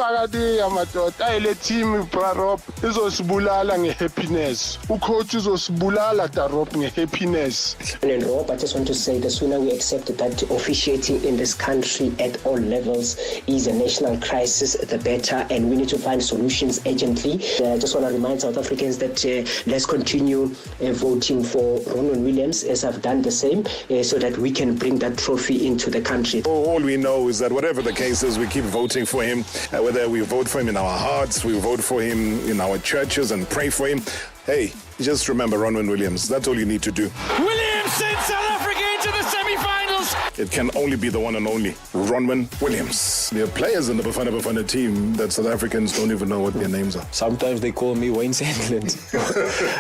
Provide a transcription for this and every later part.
phakathi amadoda ayile team Brarop izosibulala ngehappiness. Ucoach uzosibulala Darop ngehappiness. And Rob, I just want to say the sooner we accept that officiating in this country at all levels is a national crisis, the better, and we need to find solutions urgently. I just want to remind South Africans that let's continue voting for Ronwen Williams, as I've done the same, so that we can bring that trophy into the country. All we know is that whatever the case is, we keep voting for him, whether we vote for him in our hearts, we vote for him in our churches and pray for him. Hey, just remember Ronwen Williams. That's all you need to do. Williams sends South Africa into the semi-finals. It can only be the one and only Ronwen Williams. There are players in the Bafana Bafana team that South Africans don't even know what their names are. Sometimes they call me Wayne Sandland.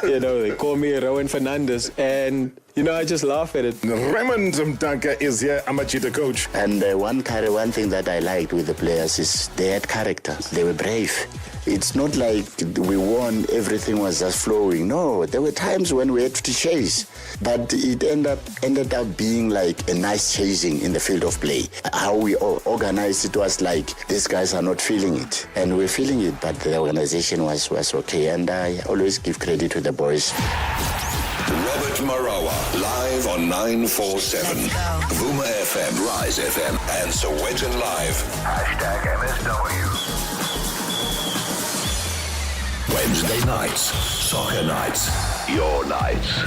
They call me Rowan Fernandez. And, I just laugh at it. Raymond Mtanka is here, Amachita coach. And one thing that I liked with the players is they had character. They were brave. It's not like we won, everything was just flowing. No, there were times when we had to chase. But it ended up being like a nice chasing in the field of play. How we organized it was like, these guys are not feeling it. And we're feeling it, but the organization was okay. And I always give credit to the boys. Robert Marawa, live on 947. Vuma FM, Rise FM, and Sowetan Live. #MSW. Wednesday nights, soccer nights, your nights.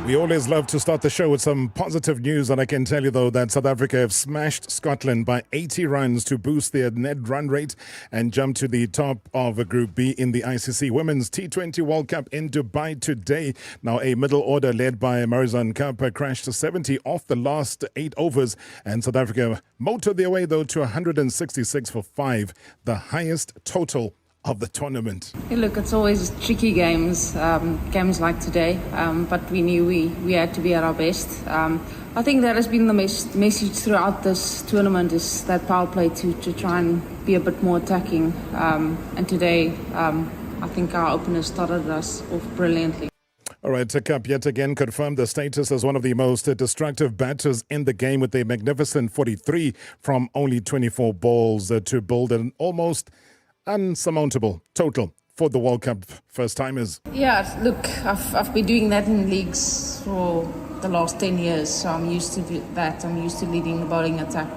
We always love to start the show with some positive news, and I can tell you, though, that South Africa have smashed Scotland by 80 runs to boost their net run rate and jump to the top of Group B in the ICC Women's T20 World Cup in Dubai today. Now, a middle order led by Marizanne Kappa crashed 70 off the last 8 overs, and South Africa motored their way, though, to 166 for 5, the highest total of the tournament. Hey, look, it's always tricky games like today, but we knew we had to be at our best. I think that has been the message throughout this tournament, is that power play to try and be a bit more attacking, and today I think our openers started us off brilliantly. All right, Cup yet again confirmed the status as one of the most destructive batters in the game with a magnificent 43 from only 24 balls to build an almost unsurmountable total for the World Cup first-timers. Yeah, look, I've been doing that in leagues for the last 10 years, so I'm used to that. I'm used to leading the bowling attack.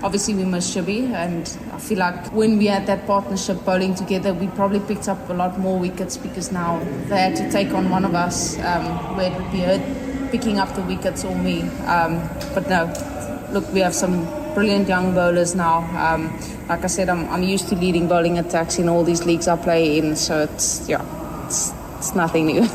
Obviously, we miss Shabby, and I feel like when we had that partnership bowling together, we probably picked up a lot more wickets, because now they had to take on one of us, where it would be her picking up the wickets or me. But no, look, we have some brilliant young bowlers now. Like I said, I'm used to leading bowling attacks in all these leagues I play in, so it's nothing new.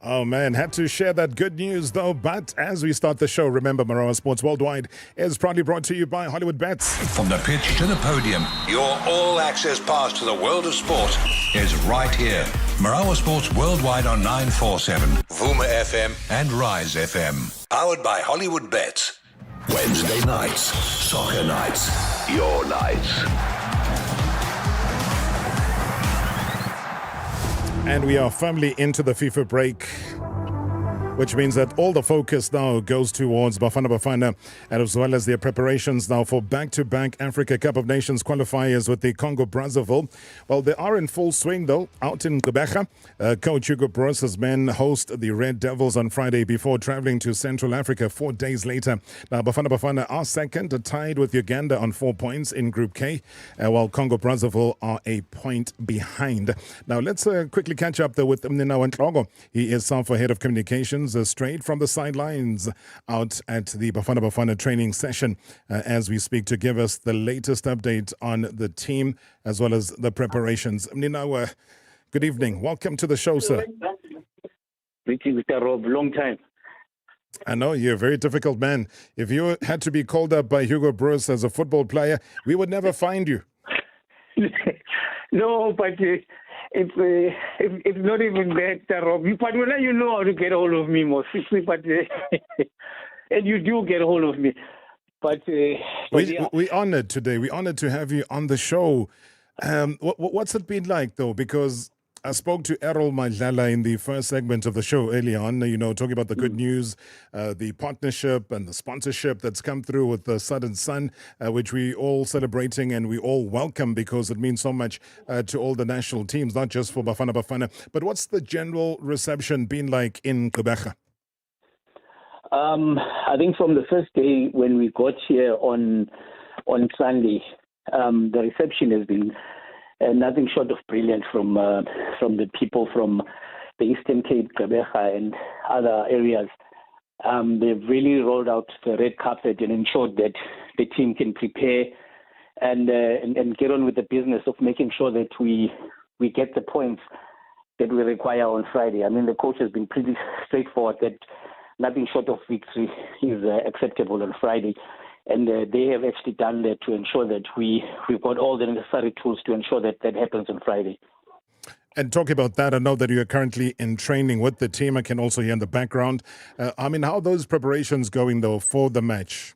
Oh man, had to share that good news though. But as we start the show, remember Marawa Sports Worldwide is proudly brought to you by Hollywood Bets. From the pitch to the podium, your all-access pass to the world of sport is right here. Marawa Sports Worldwide on 947, Vuma FM and Rise FM. Powered by Hollywood Bets. Wednesday nights, soccer nights, your nights. And we are firmly into the FIFA break, which means that all the focus now goes towards Bafana Bafana, and as well as their preparations now for back-to-back Africa Cup of Nations qualifiers with the Congo Brazzaville. Well, they are in full swing though, out in Gqeberha. Coach Hugo Broos's men host the Red Devils on Friday before traveling to Central Africa 4 days later. Now, Bafana Bafana are second, tied with Uganda on 4 points in Group K, while Congo Brazzaville are a point behind. Now, let's quickly catch up though with Mninawa Ntlogo. He is SAFA Head of Communications, straight from the sidelines out at the Bafana Bafana training session as we speak, to give us the latest update on the team as well as the preparations. Mninawa, good evening. Welcome to the show, sir. Thank you, Mr. Rob. Long time. I know, you're a very difficult man. If you had to be called up by Hugo Broos as a football player, we would never find you. No, but it's not even that, Rob. But when you know how to get hold of me most, but and you do get hold of me. But we honored today. We honored to have you on the show. What's it been like though? Because I spoke to Errol Madlala in the first segment of the show early on, talking about the good news, the partnership and the sponsorship that's come through with the Southern Sun, which we all celebrating and we all welcome because it means so much to all the national teams, not just for Bafana Bafana. But what's the general reception been like in Gqeberha? I think from the first day when we got here on Sunday, the reception has been nothing short of brilliant from the people from the Eastern Cape, Gqeberha, and other areas. They've really rolled out the red carpet and ensured that the team can prepare and get on with the business of making sure that we get the points that we require on Friday. I mean, the coach has been pretty straightforward that nothing short of victory is acceptable on Friday. And they have actually done that to ensure that we've got all the necessary tools to ensure that that happens on Friday. And talking about that, I know that you're currently in training with the team. I can also hear in the background. How are those preparations going, though, for the match?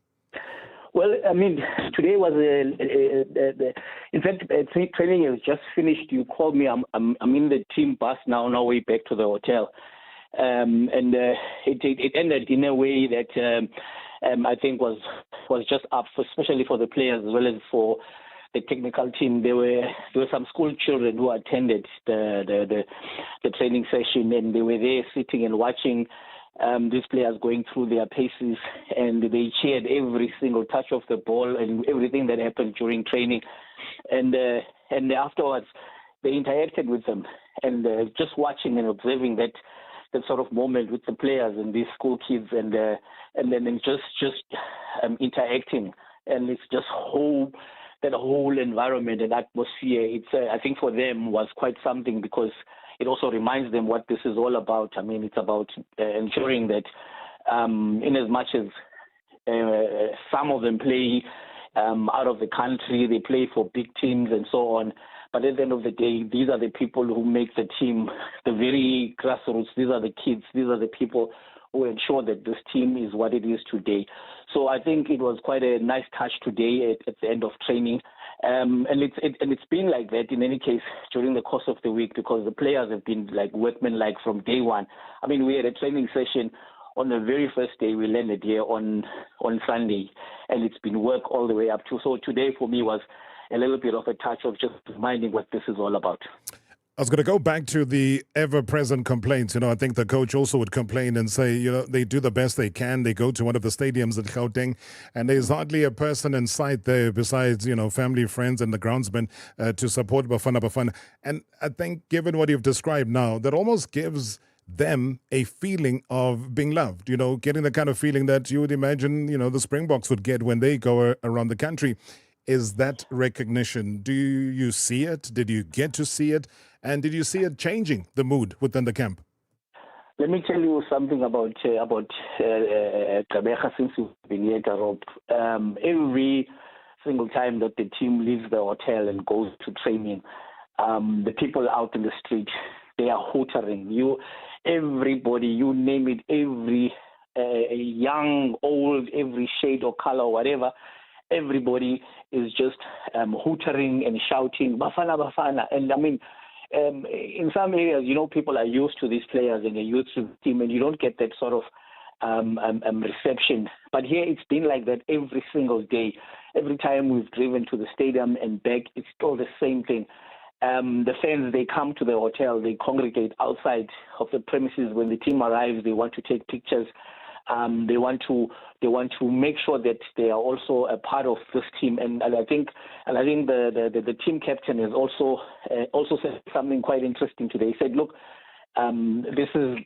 Well, I mean, today was in fact, training has just finished. You called me. I'm in the team bus now, on our way back to the hotel. It ended in a way that I think was just up, especially for the players as well as for the technical team. There were some school children who attended the training session, and they were there sitting and watching these players going through their paces, and they cheered every single touch of the ball and everything that happened during training. And afterwards, they interacted with them, and just watching and observing that sort of moment with the players and these school kids, and then just interacting, and it's just that whole environment and atmosphere. It's I think for them was quite something, because it also reminds them what this is all about. I mean, it's about ensuring that in as much as some of them play out of the country, they play for big teams and so on. But at the end of the day, these are the people who make the team, the very grassroots. These are the kids. These are the people who ensure that this team is what it is today. So I think it was quite a nice touch today at the end of training. And it's been like that in any case during the course of the week, because the players have been like workmen-like from day one. I mean, we had a training session on the very first day we landed here on Sunday, and it's been work all the way up to. So today for me was a little bit of a touch of just reminding what this is all about. I was going to go back to the ever-present complaints. I think the coach also would complain and say, they do the best they can. They go to one of the stadiums at Gauteng, and there's hardly a person in sight there besides, family, friends, and the groundsmen to support Bafana Bafana. And I think, given what you've described now, that almost gives them a feeling of being loved, getting the kind of feeling that you would imagine, the Springboks would get when they go around the country. Is that recognition? Do you see it? Did you get to see it? And did you see it changing the mood within the camp? Let me tell you something about Gqeberha since we've been here, Rob. Every single time that the team leaves the hotel and goes to training, the people out in the street, they are hootering. Everybody, you name it, every young, old, every shade or color or whatever, everybody is just hootering and shouting, Bafana, Bafana. And I mean, in some areas, people are used to these players and they're used to the team, and you don't get that sort of reception. But here it's been like that every single day. Every time we've driven to the stadium and back, it's still the same thing. The fans, they come to the hotel, they congregate outside of the premises. When the team arrives, they want to take pictures. They want to make sure that they are also a part of this team, and I think the team captain has also said something quite interesting today. He said, "Look, this is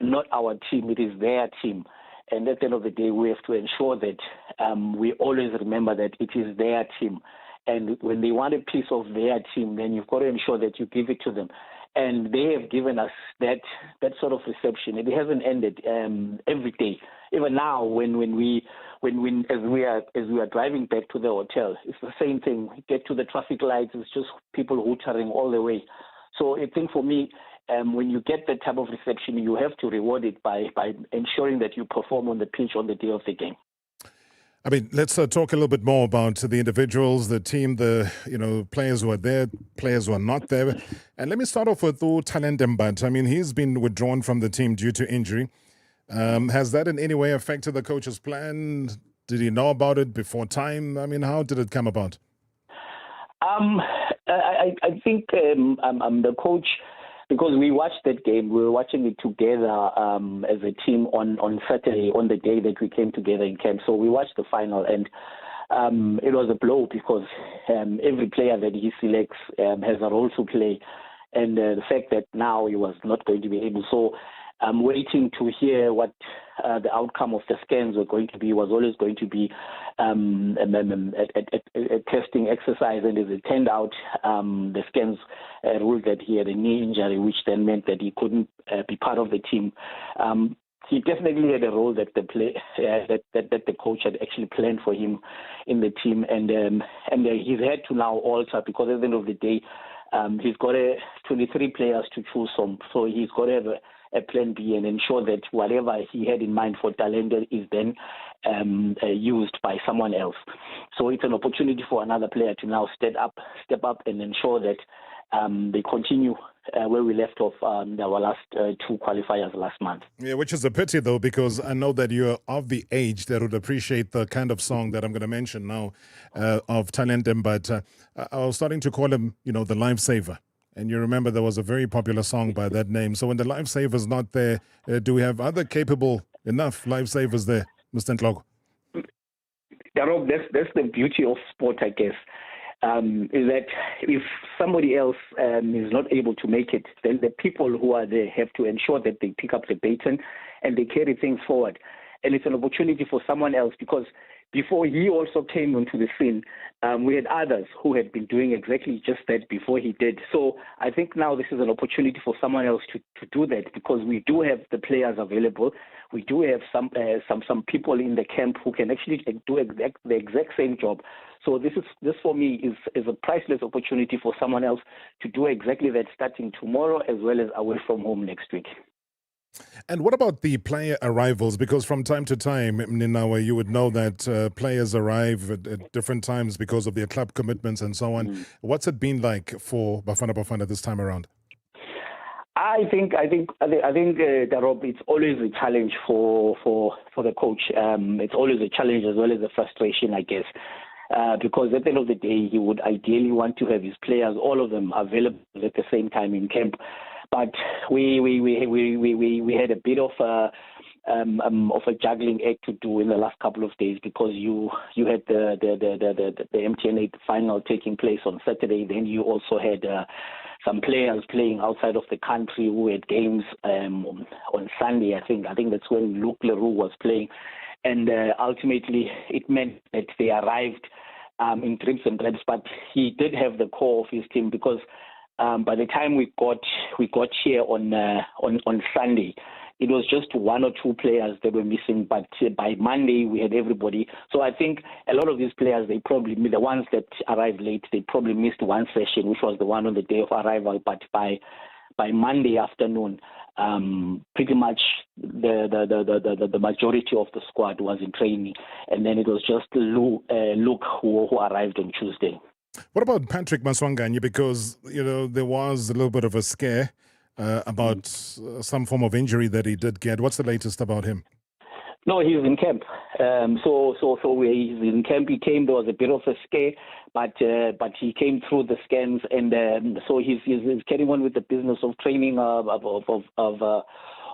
not our team; it is their team, and at the end of the day, we have to ensure that we always remember that it is their team, and when they want a piece of their team, then you've got to ensure that you give it to them." And they have given us that sort of reception. It hasn't ended every day. Even now, when we are driving back to the hotel, it's the same thing. We get to the traffic lights, it's just people hootering all the way. So I think for me, when you get that type of reception, you have to reward it by ensuring that you perform on the pitch on the day of the game. I mean, let's talk a little bit more about the individuals, the team, the players who are there, players who are not there. And let me start off with Talent Mbat. I mean, he's been withdrawn from the team due to injury. Has that in any way affected the coach's plan? Did he know about it before time? I mean, how did it come about? I think the coach, because we watched that game, we were watching it together as a team on Saturday, on the day that we came together in camp. So we watched the final, and it was a blow because every player that he selects has a role to play. And the fact that now he was not going to be able. So I'm waiting to hear what the outcome of the scans were going to be. Was always going to be a testing exercise, and as it turned out, the scans ruled that he had a knee injury, which then meant that he couldn't be part of the team. He definitely had a role that the coach had actually planned for him in the team, and he's had to now alter, because at the end of the day, he's got 23 players to choose from, so he's got to have a plan B and ensure that whatever he had in mind for Talent is then used by someone else. So it's an opportunity for another player to now step up and ensure that they continue where we left off our last two qualifiers last month. Yeah, which is a pity, though, because I know that you're of the age that would appreciate the kind of song that I'm going to mention now of Talent Mbat. I was starting to call him, the lifesaver. And you remember there was a very popular song by that name. So when the lifesaver's not there, do we have other capable enough lifesavers there, Mr. Ntloko? Rob, that's the beauty of sport, I guess. Is that if somebody else is not able to make it, then the people who are there have to ensure that they pick up the baton and they carry things forward. And it's an opportunity for someone else, because before he also came onto the scene, we had others who had been doing exactly just that before he did. So I think now this is an opportunity for someone else to do that, because we do have the players available. We do have some people in the camp who can actually do the exact same job. So this for me is a priceless opportunity for someone else to do exactly that, starting tomorrow as well as away from home next week. And what about the player arrivals? Because from time to time, Ninawa, you would know that players arrive at different times because of their club commitments and so on. What's it been like for Bafana Bafana this time around? I think, Rob, it's always a challenge for the coach. It's always a challenge as well as a frustration, I guess. Because at the end of the day, he would ideally want to have his players, all of them, available at the same time in camp. But we had a bit of a juggling act to do in the last couple of days, because you had the MTN8 final taking place on Saturday. Then you also had some players playing outside of the country who had games on Sunday. I think that's when Luke Leroux was playing, and ultimately it meant that they arrived in dribs and drabs. But he did have the core of his team, because by the time we got here on Sunday, it was just one or two players that were missing. But by Monday, we had everybody. So I think a lot of these players, the ones that arrived late, they probably missed one session, which was the one on the day of arrival. But by Monday afternoon, pretty much the majority of the squad was in training, and then it was just Luke who arrived on Tuesday. What about Patrick Maswanganyi? Because, there was a little bit of a scare about some form of injury that he did get. What's the latest about him? No, he's in camp. So he's in camp. He came. There was a bit of a scare, but he came through the scans, and so he's carrying on with the business of training,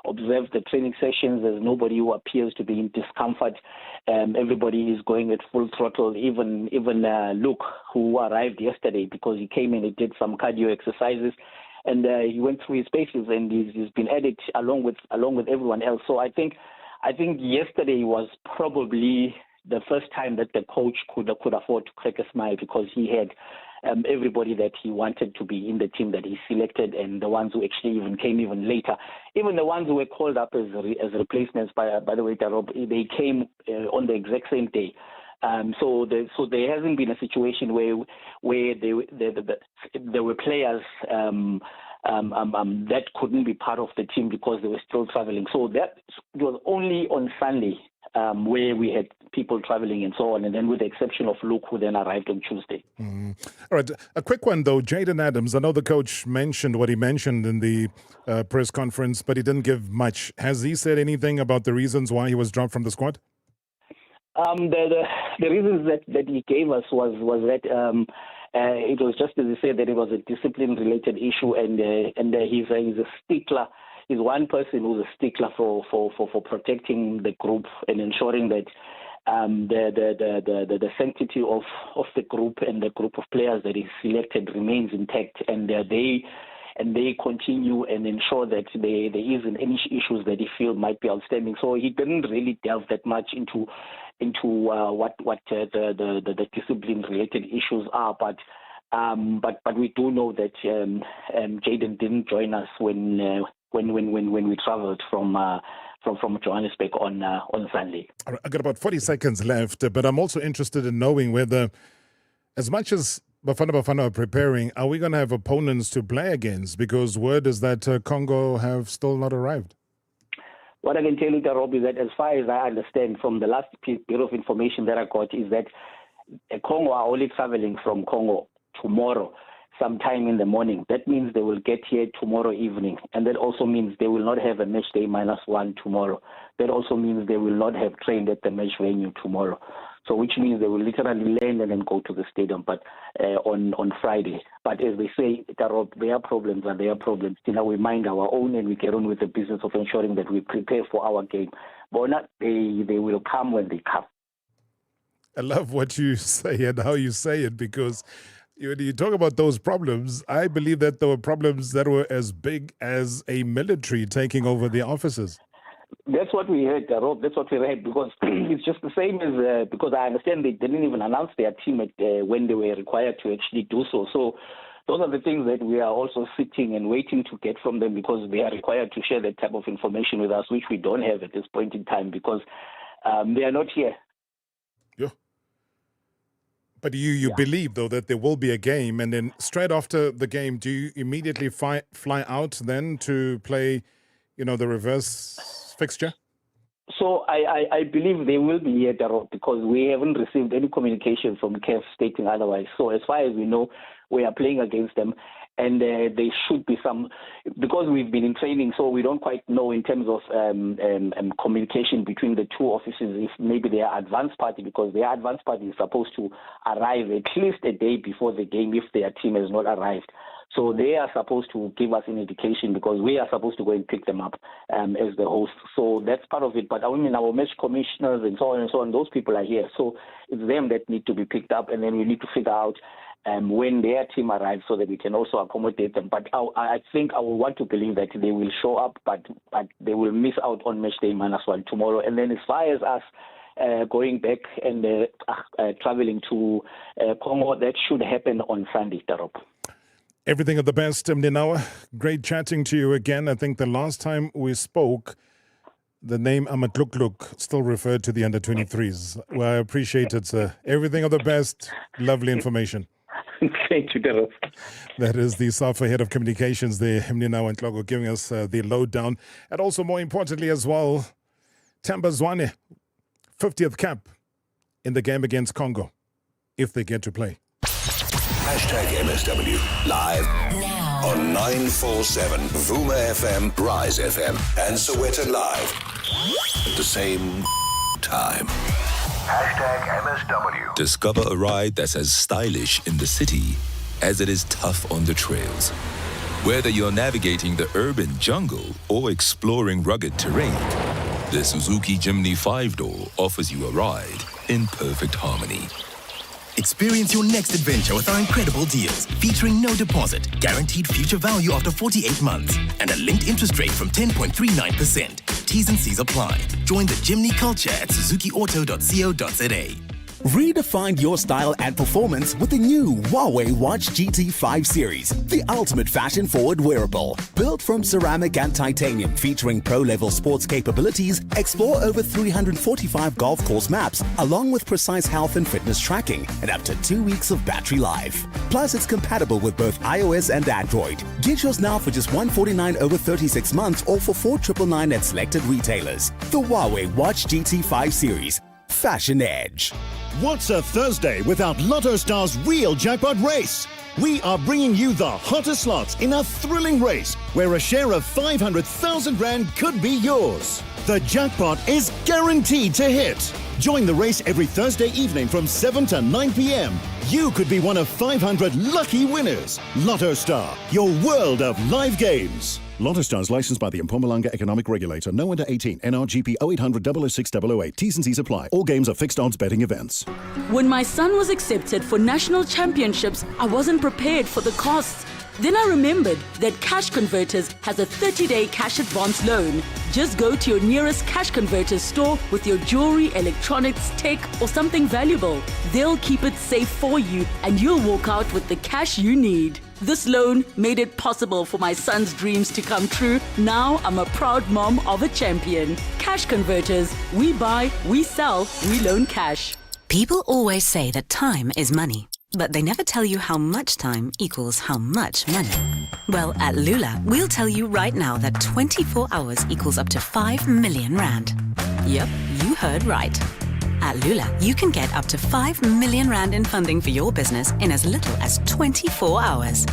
observe the training sessions. There's nobody who appears to be in discomfort. Everybody is going at full throttle. Even Luke, who arrived yesterday, because he came in and did some cardio exercises, and he went through his paces, and he's been at it along with everyone else. So I think yesterday was probably the first time that the coach could afford to crack a smile, because he had everybody that he wanted to be in the team that he selected, and the ones who actually even came even later. Even the ones who were called up as replacements, by the way, Rob, they came on the exact same day. So there hasn't been a situation where there were players that couldn't be part of the team because they were still traveling. So that it was only on Sunday where we had people traveling and so on, and then with the exception of Luke, who then arrived on Tuesday. All right, a quick one though. Jaden Adams, I know the coach mentioned what he mentioned in the press conference, but he didn't give much. Has he said anything about the reasons why he was dropped from the squad? The reasons that he gave us was that it was just as he said, that it was a discipline-related issue, and he's a stickler. He's one person who's a stickler for protecting the group and ensuring that the sanctity of the group and the group of players that is selected remains intact, and they continue and ensure that there isn't any issues that he feels might be outstanding. So he didn't really delve that much into what the discipline-related issues are, but we do know that Jaden didn't join us when we travelled from Johannesburg on Sunday. I've got about 40 seconds left, but I'm also interested in knowing whether, as much as Bafana Bafana are preparing, are we going to have opponents to play against? Because word is that Congo have still not arrived. What I can tell you, Rob, is that as far as I understand from the last bit of information that I got, is that Congo are only traveling from Congo tomorrow, sometime in the morning. That means they will get here tomorrow evening. And that also means they will not have a match day -1 tomorrow. That also means they will not have trained at the match venue tomorrow. So which means they will literally land and then go to the stadium but on Friday. But as they say, their problems are their problems. We mind our own and we get on with the business of ensuring that we prepare for our game. But not they will come when they come. I love what you say and how you say it, because when you talk about those problems, I believe that there were problems that were as big as a military taking over the offices. That's what we heard, Rob. That's what we read, because it's just the same as, because I understand they didn't even announce their team when they were required to actually do so. So those are the things that we are also sitting and waiting to get from them, because they are required to share that type of information with us, which we don't have at this point in time, because they are not here. Yeah. But you believe, though, that there will be a game, and then straight after the game, do you immediately fly out then to play, the reverse fixture? So I believe they will be here, Darrell, because we haven't received any communication from CAF stating otherwise. So as far as we know, we are playing against them, and there should be some, because we've been in training, so we don't quite know in terms of communication between the two offices, if maybe they are advance party, because their advance party is supposed to arrive at least a day before the game if their team has not arrived. So they are supposed to give us an indication, because we are supposed to go and pick them up as the host. So that's part of it. But our match commissioners and so on, those people are here. So it's them that need to be picked up, and then we need to figure out when their team arrives so that we can also accommodate them. But I think I will want to believe that they will show up, but they will miss out on match day -1 tomorrow. And then as far as us going back and traveling to Congo, that should happen on Sunday, Tarop. Everything of the best, Mninawa. Great chatting to you again. I think the last time we spoke, the name Amatlukluk still referred to the under-23s. Well, I appreciate it, sir. Everything of the best. Lovely information. Thank you, Darrell. That is the SAFA head of communications there, Mninawa Ntloko, giving us the lowdown. And also, more importantly as well, Themba Zwane, 50th cap in the game against Congo, if they get to play. #MSW live now on 947 Vuma FM, Rise FM, and Sowetan Live at the same time. #MSW. Discover a ride that's as stylish in the city as it is tough on the trails. Whether you're navigating the urban jungle or exploring rugged terrain, the Suzuki Jimny 5-door offers you a ride in perfect harmony. Experience your next adventure with our incredible deals, featuring no deposit, guaranteed future value after 48 months, and a linked interest rate from 10.39%. T's and C's apply. Join the Jimny culture at suzukiauto.co.za. Redefine your style and performance with the new Huawei Watch GT5 series, the ultimate fashion-forward wearable. Built from ceramic and titanium, featuring pro-level sports capabilities, explore over 345 golf course maps, along with precise health and fitness tracking, and up to 2 weeks of battery life. Plus, it's compatible with both iOS and Android. Get yours now for just $149 over 36 months or for $499 at selected retailers. The Huawei Watch GT5 series. Fashion Edge. What's a Thursday without Lotto Star's real jackpot race? We are bringing you the hottest slots in a thrilling race where a share of 500,000 Rand could be yours. The jackpot is guaranteed to hit. Join the race every Thursday evening from 7 to 9 p.m. You could be one of 500 lucky winners. Lotto Star, your world of live games. Lotto Star is licensed by the Mpumalanga Economic Regulator. No under 18. NRGP 0800 006 008. T's and C's apply. All games are fixed odds betting events. When my son was accepted for national championships, I wasn't prepared for the costs. Then I remembered that Cash Converters has a 30-day cash advance loan. Just go to your nearest Cash Converters store with your jewelry, electronics, tech, or something valuable. They'll keep it safe for you and you'll walk out with the cash you need. This loan made it possible for my son's dreams to come true. Now I'm a proud mom of a champion. Cash Converters. We buy, we sell, we loan cash. People always say that time is money, but they never tell you how much time equals how much money. Well, at Lula, we'll tell you right now that 24 hours equals up to 5 million Rand. Yep, you heard right. At Lula, you can get up to 5 million Rand in funding for your business in as little as 24 hours.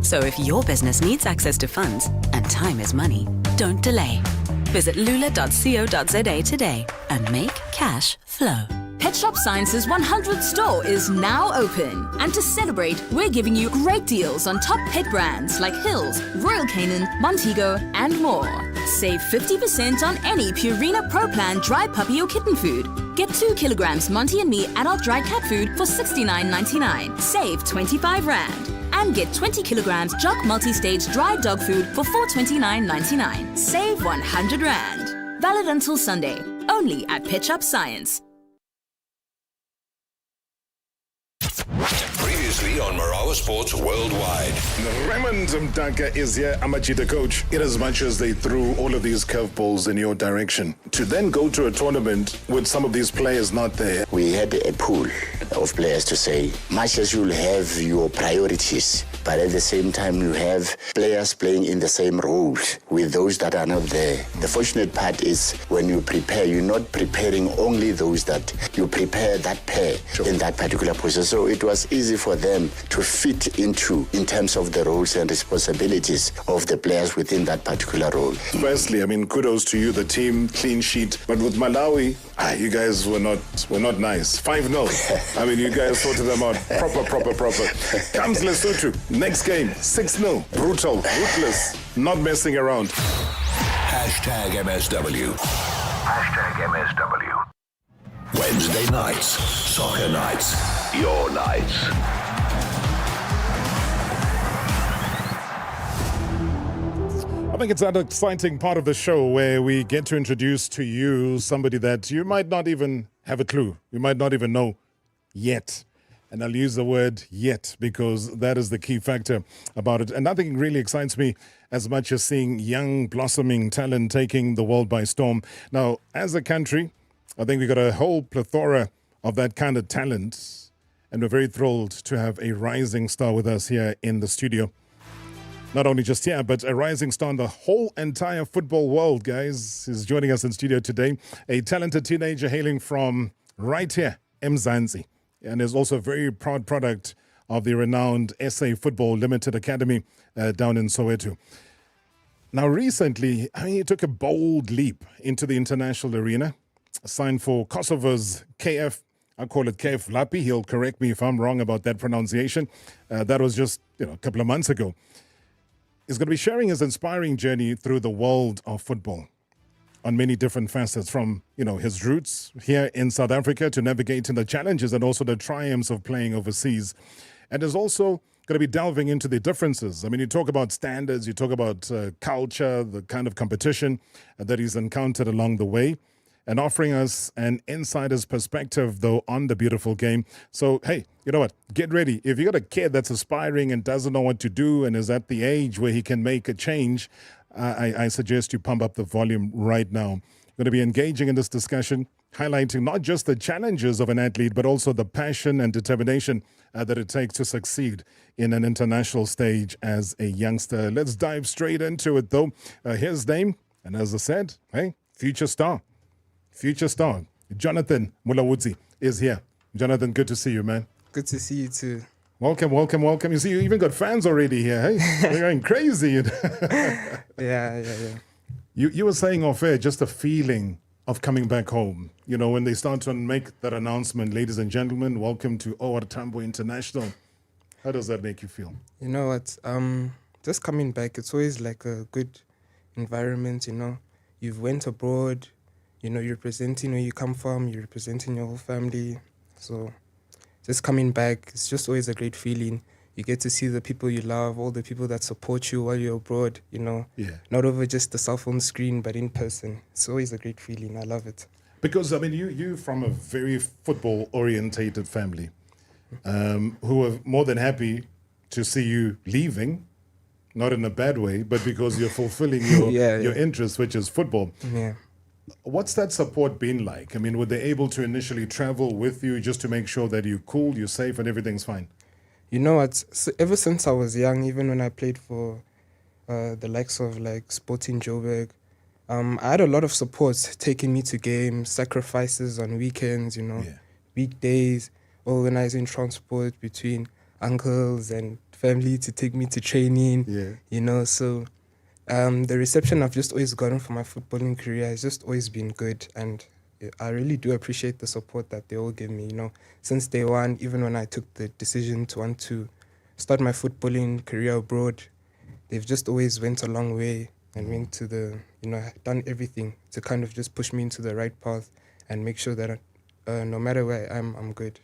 So if your business needs access to funds, and time is money, don't delay. Visit lula.co.za today and make cash flow. Pet Shop Science's 100th store is now open. And to celebrate, we're giving you great deals on top pet brands like Hills, Royal Canin, Montego, and more. Save 50% on any Purina Pro Plan dry puppy or kitten food. Get 2 kilograms Monty and Me adult dry cat food for $69.99. Save 25 Rand. And get 20 kilograms Jock multi-stage dry dog food for $429.99. Save 100 Rand. Valid until Sunday. Only at Pet Shop Science. Previously on Marawa Sports Worldwide. Raymond Mdaka is here, Amachita coach. In as much as they threw all of these curveballs in your direction, to then go to a tournament with some of these players not there. We had a pool of players to say, much as you'll have your priorities, but at the same time you have players playing in the same roles with those that are not there. The fortunate part is when you prepare, you're not preparing only those that you prepare that pair in that particular position. So it was easy for them to fit into in terms of the roles and responsibilities of the players within that particular role. Firstly, I mean, kudos to you, the team, clean sheet. But with Malawi, you guys were not nice. 5-0. I mean, you guys sorted them out proper. Comes Lesotho. Next game, 6-0. Brutal, ruthless, not messing around. Hashtag MSW. Hashtag MSW. Wednesday nights, soccer nights, your nights. I think it's that exciting part of the show where we get to introduce to you somebody that you might not even have a clue. You might not even know yet. And I'll use the word yet because that is the key factor about it. And nothing really excites me as much as seeing young, blossoming talent taking the world by storm. Now, as a country, I think we've got a whole plethora of that kind of talent. And we're very thrilled to have a rising star with us here in the studio. Not only just here, but a rising star in the whole entire football world, guys, is joining us in studio today. A talented teenager hailing from right here, Mzansi, and is also a very proud product of the renowned SA Football Limited Academy down in Soweto. Now, recently, he took a bold leap into the international arena, signed for Kosovo's KF. I call it KF Llapi. He'll correct me if I'm wrong about that pronunciation. That was just a couple of months ago. He's going to be sharing his inspiring journey through the world of football on many different facets, from his roots here in South Africa to navigating the challenges and also the triumphs of playing overseas. And is also going to be delving into the differences. I mean, you talk about standards, you talk about culture, the kind of competition that he's encountered along the way. and offering us an insider's perspective, though, on the beautiful game. So, hey, you know what? Get ready. If you got a kid that's aspiring and doesn't know what to do and is at the age where he can make a change, I suggest you pump up the volume right now. We're going to be engaging in this discussion, highlighting not just the challenges of an athlete, but also the passion and determination that it takes to succeed in an international stage as a youngster. Let's dive straight into it, though. His name, and as I said, hey, future star, Jonathan Mulaudzi is here. Jonathan, good to see you, man. Good to see you too. Welcome. You see, you even got fans already here, hey? They're going crazy. Yeah. You were saying off air, just a feeling of coming back home. You know, when they start to make that announcement, ladies and gentlemen, welcome to OR Tambo International. How does that make you feel? You know what? Just coming back, it's always like a good environment, you know. You've went abroad, you know, you're representing where you come from, you're representing your whole family. So just coming back, it's just always a great feeling. You get to see the people you love, all the people that support you while you're abroad, you know. Yeah. Not over just the cell phone screen, but in person. It's always a great feeling. I love it. Because, I mean, you're from a very football-orientated family who are more than happy to see you leaving, not in a bad way, but because you're fulfilling your interest, which is football. Yeah. What's that support been like? I mean, were they able to initially travel with you just to make sure that you're cool, you're safe, and everything's fine? You know what? So ever since I was young, even when I played for the likes of like Sporting Joburg, I had a lot of support taking me to games, sacrifices on weekends, you know, weekdays, organizing transport between uncles and family to take me to training, you know. So the reception I've just always gotten for my footballing career has just always been good, and I really do appreciate the support that they all give me, you know. Since day one, even when I took the decision to want to start my footballing career abroad, they've just always went a long way and went to the, you know, done everything to kind of just push me into the right path and make sure that no matter where I am, I'm good.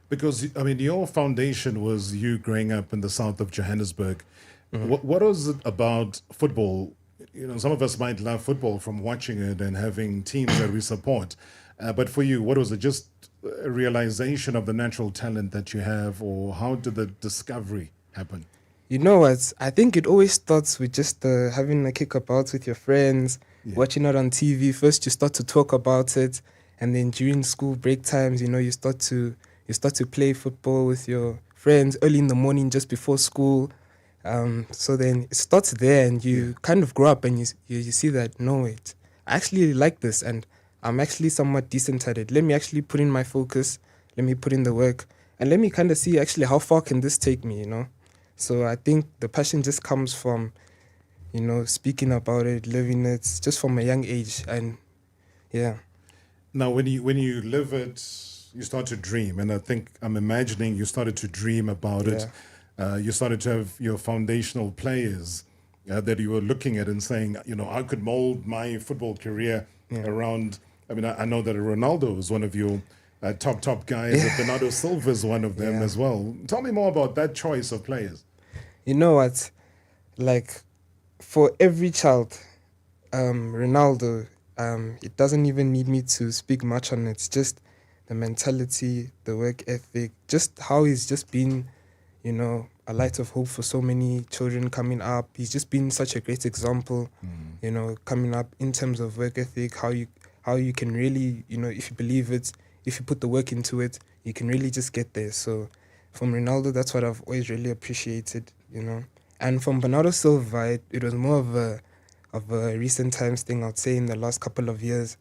Because, I mean, your foundation was you growing up in the south of Johannesburg. Mm-hmm. What was it about football? You know, some of us might love football from watching it and having teams that we support. But for you, what was it? Just a realization of the natural talent that you have, or how did the discovery happen? You know what? I think it always starts with just having a kick about with your friends, watching it on TV. First, you start to talk about it, and then during school break times, you know, you start to play football with your friends early in the morning, just before school. So then it starts there, and you kind of grow up, and you see that, no, wait, I actually like this, and I'm actually somewhat decent at it. Let me actually put in my focus, let me put in the work, and let me kind of see actually how far can this take me, you know? So I think the passion just comes from, you know, speaking about it, living it, just from a young age, and yeah. Now, when you live it, you start to dream, and I think I'm imagining you started to dream about it. You started to have your foundational players that you were looking at and saying, you know, I could mold my football career around. I mean, I know that Ronaldo is one of your top guys. Bernardo Silva is one of them as well. Tell me more about that choice of players. You know what? Like, for every child, Ronaldo, it doesn't even need me to speak much on it. It's just the mentality, the work ethic, just how he's just been, you know, a light of hope for so many children coming up. He's just been such a great example, you know, coming up in terms of work ethic, how you can really, you know, if you believe it, if you put the work into it, you can really just get there. So from Ronaldo, that's what I've always really appreciated, you know. And from Bernardo Silva, it was more of a recent times thing, I'd say, in the last couple of years.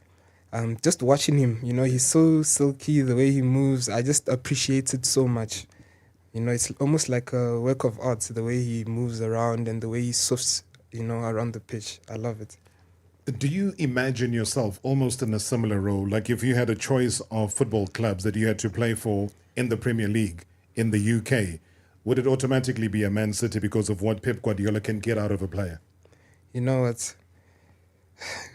Just watching him, you know, he's so silky, the way he moves, I just appreciate it so much. You know, it's almost like a work of art, the way he moves around and the way he softs, you know, around the pitch. I love it. Do you imagine yourself almost in a similar role? Like if you had a choice of football clubs that you had to play for in the Premier League in the UK, would it automatically be a Man City because of what Pep Guardiola can get out of a player? You know what?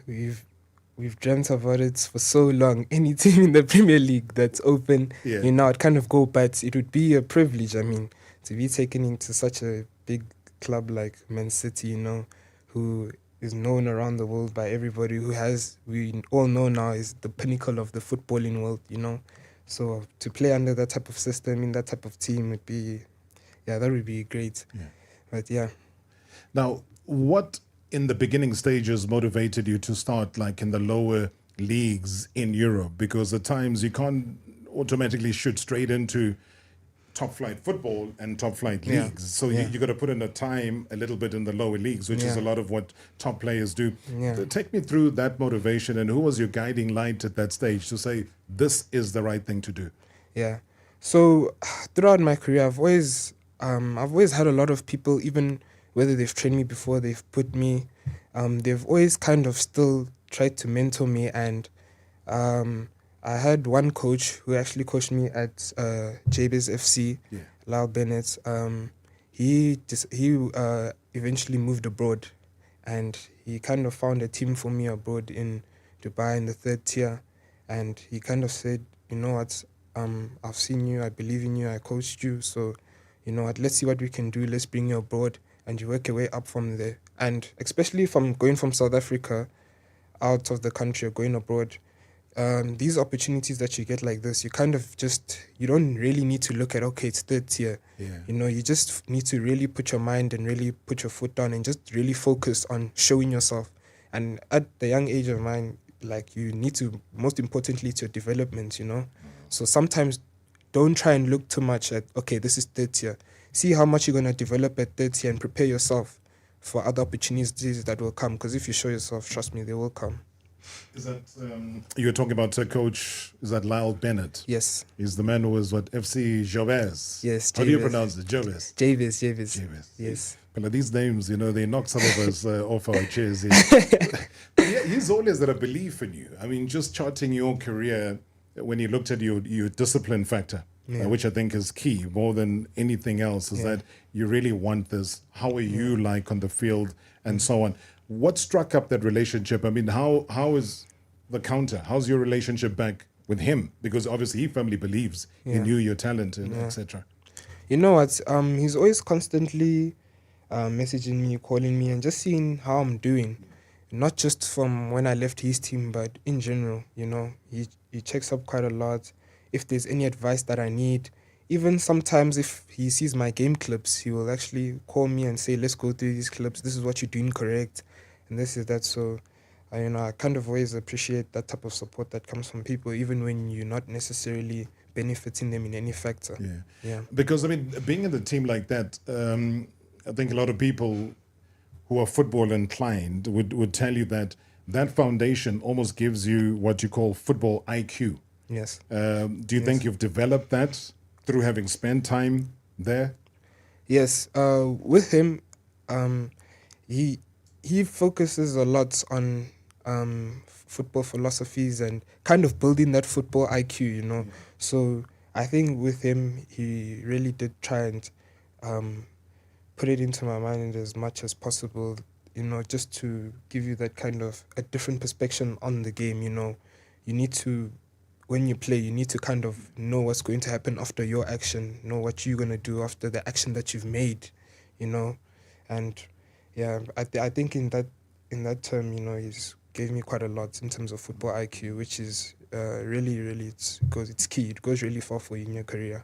We've dreamt about it for so long. Any team in the Premier League that's open, you know, I'd kind of go, but it would be a privilege, I mean, to be taken into such a big club like Man City, you know, who is known around the world by everybody, we all know now is the pinnacle of the footballing world, you know. So to play under that type of system, in that type of team, that would be great. Yeah. But yeah. Now, what in the beginning stages motivated you to start like in the lower leagues in Europe? Because at times you can't automatically shoot straight into top flight football and top flight leagues. So you got to put in a time a little bit in the lower leagues, which is a lot of what top players do. Yeah. Take me through that motivation, and who was your guiding light at that stage to say this is the right thing to do? Yeah. So throughout my career, I've always had a lot of people, even whether they've trained me before, they've put me, they've always kind of still tried to mentor me. And I had one coach who actually coached me at Jabez FC, Lyle Bennett. He eventually moved abroad, and he kind of found a team for me abroad in Dubai in the 3rd tier. And he kind of said, you know what, I've seen you, I believe in you, I coached you, so you know what, let's see what we can do, let's bring you abroad, and you work your way up from there. And especially from going from South Africa out of the country or going abroad, these opportunities that you get like this, you kind of you don't really need to look at, okay, it's 3rd tier. You know, you just need to really put your mind and really put your foot down and just really focus on showing yourself. And at the young age of mine, like, you need to, most importantly, it's your development, you know. So sometimes don't try and look too much at, okay, this is 3rd tier. See how much you're going to develop at 3rd tier and prepare yourself for other opportunities that will come. Because if you show yourself, trust me, they will come. Is that you're talking about coach? Is that Lyle Bennett? Yes. He's the man who was FC Jabez. Yes. How do you pronounce it? Jabez. Jabez. Yes. But these names, you know, they knock some of us off our chairs. But yeah, he's always had a belief in you. I mean, just charting your career, when you looked at your discipline factor, which I think is key more than anything else, is that you really want this. How are you like on the field and so on? What struck up that relationship? I mean, how is the counter? How's your relationship back with him? Because obviously he firmly believes in you, your talent, and etc. You know what? He's always constantly messaging me, calling me, and just seeing how I'm doing. Not just from when I left his team, but in general, you know. He checks up quite a lot. If there's any advice that I need, even sometimes if he sees my game clips, he will actually call me and say, let's go through these clips. This is what you're doing correct. And this is that. So, you know, I kind of always appreciate that type of support that comes from people, even when you're not necessarily benefiting them in any factor. Yeah. Because, I mean, being in a team like that, I think a lot of people who are football inclined would tell you that foundation almost gives you what you call football IQ. Yes. Do you think you've developed that through having spent time there? Yes. With him, he focuses a lot on football philosophies and kind of building that football IQ, you know. So I think with him, he really did try and put it into my mind as much as possible, you know, just to give you that kind of a different perspective on the game, you know. You need to, when you play, you need to kind of know what's going to happen after your action, know what you're going to do after the action that you've made, you know. And yeah, I think in that term, you know, he's gave me quite a lot in terms of football IQ, which is really, it's key. It goes really far for you in your career.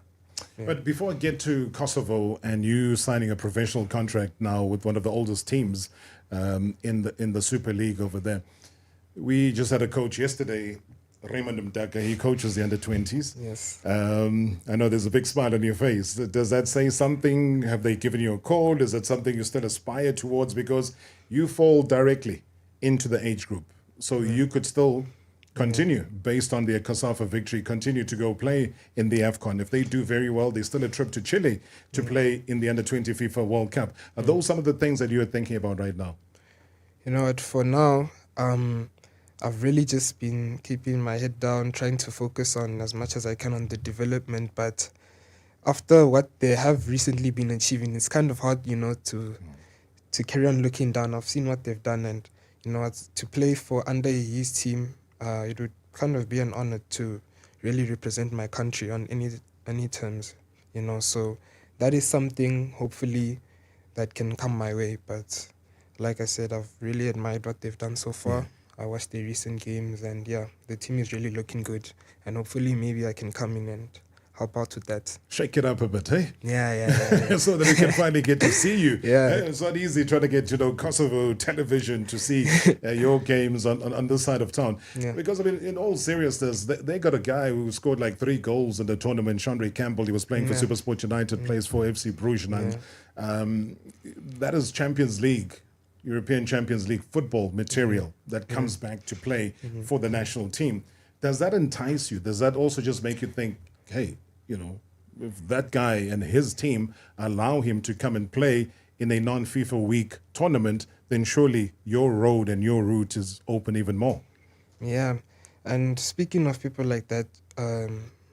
Yeah. But before I get to Kosovo and you signing a professional contract now with one of the oldest teams in the Super League over there, we just had a coach yesterday, Raymond Mdaka. He coaches the under-20s. Yes. I know there's a big smile on your face. Does that say something? Have they given you a call? Is that something you still aspire towards? Because you fall directly into the age group. So you could still continue based on their COSAFA victory, continue to go play in the AFCON. If they do very well, there's still a trip to Chile to play in the under-20 FIFA World Cup. Are those some of the things that you're thinking about right now? You know what, for now, I've really just been keeping my head down, trying to focus on as much as I can on the development. But after what they have recently been achieving, it's kind of hard, you know, to carry on looking down. I've seen what they've done, and, you know, to play for under his team, it would kind of be an honor to really represent my country on any terms, you know. So that is something, hopefully, that can come my way. But like I said, I've really admired what they've done so far. I watched the recent games, and the team is really looking good. And hopefully, maybe I can come in and help out with that. Shake it up a bit, eh? Yeah. So that we can finally get to see you. Yeah. It's not easy trying to get, Kosovo television to see your games on this side of town. Yeah. Because, I mean, in all seriousness, they got a guy who scored like 3 goals in the tournament, Chandra Campbell. He was playing for SuperSport United, plays for FC Bruges. That is Champions League, European Champions League football material that comes back to play for the national team. Does that entice you? Does that also just make you think, hey, if that guy and his team allow him to come and play in a non-FIFA week tournament, then surely your road and your route is open even more. Yeah, and speaking of people like that,